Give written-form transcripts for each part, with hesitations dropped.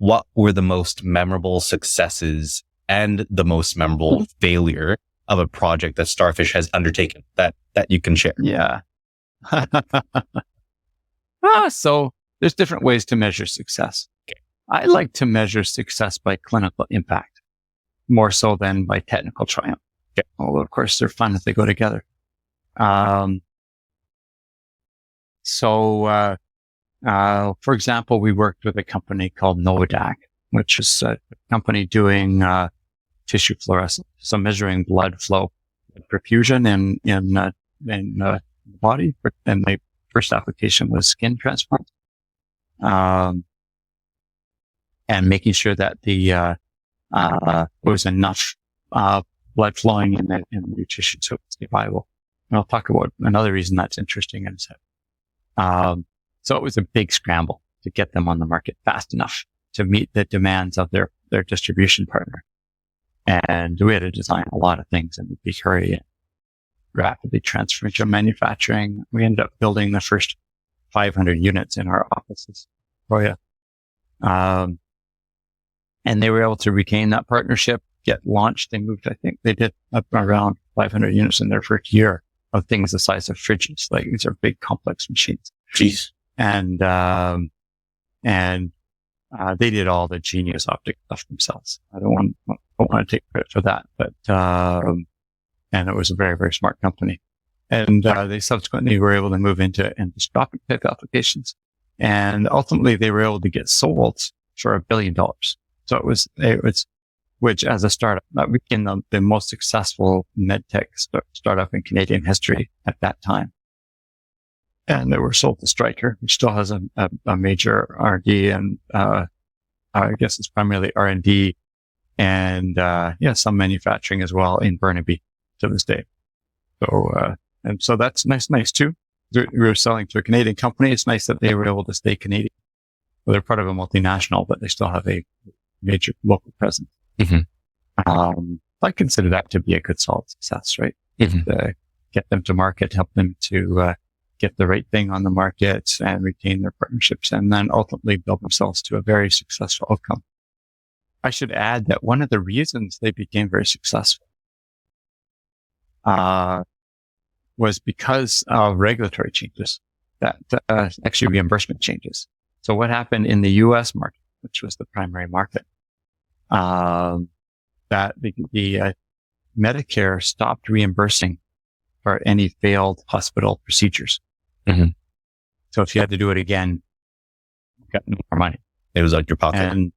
what were the most memorable successes and the most memorable failure of a project that StarFish has undertaken that you can share? Yeah. So there's different ways to measure success. Okay. I like to measure success by clinical impact more so than by technical triumph. Okay. Although, of course, they're fun if they go together. For example, we worked with a company called Novadac, which is a company doing tissue fluorescence, so measuring blood flow, perfusion in the body. And my first application was skin transplant, and making sure that there was enough blood flowing in the new tissue so it's viable. And I'll talk about another reason that's interesting in a second. So it was a big scramble to get them on the market fast enough to meet the demands of their distribution partner. And we had to design a lot of things in a big hurry and rapidly transfer to manufacturing. We ended up building the first 500 units in our offices. And they were able to retain that partnership, get launched. They moved, I think they did up around 500 units in their first year of things the size of fridges. Like these are big complex machines. Jeez. And they did all the genius optic stuff themselves. I don't want to take credit for that, but, and it was a very, very smart company. And, they subsequently were able to move into endoscopic type applications. And ultimately they were able to get sold for $1 billion. So it was, which as a startup, that became the most successful medtech startup in Canadian history at that time. And they were sold to Stryker, which still has a major R&D and, I guess it's primarily R&D and, some manufacturing as well in Burnaby to this day. So, and so that's nice too. We were selling to a Canadian company. It's nice that they were able to stay Canadian. Well, they're part of a multinational, but they still have a major local presence. Mm-hmm. I consider that to be a good solid success, right? Mm-hmm. Get them to market, help them to, get the right thing on the market and retain their partnerships and then ultimately build themselves to a very successful outcome. I should add that one of the reasons they became very successful, was because of regulatory changes that, actually reimbursement changes. So what happened in the US market, which was the primary market, that the Medicare stopped reimbursing for any failed hospital procedures. Mm-hmm. So if you had to do it again, you got no more money. It was out your pocket. And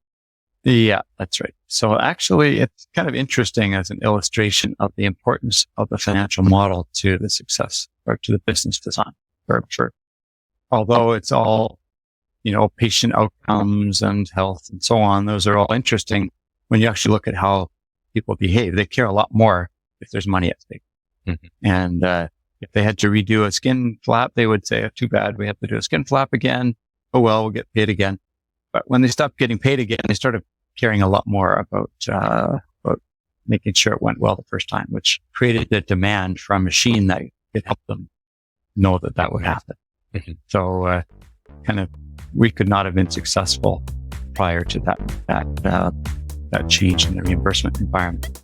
yeah, that's right. So actually it's kind of interesting as an illustration of the importance of the financial model to the success or to the business design for although it's all, patient outcomes and health and so on. Those are all interesting. When you actually look at how people behave, they care a lot more if there's money at stake. Mm-hmm. And, if they had to redo a skin flap, they would say, too bad, we have to do a skin flap again. Oh, well, we'll get paid again. But when they stopped getting paid again, they started caring a lot more about making sure it went well the first time, which created the demand for a machine that could help them know that would happen. Mm-hmm. So, we could not have been successful prior to that change in the reimbursement environment.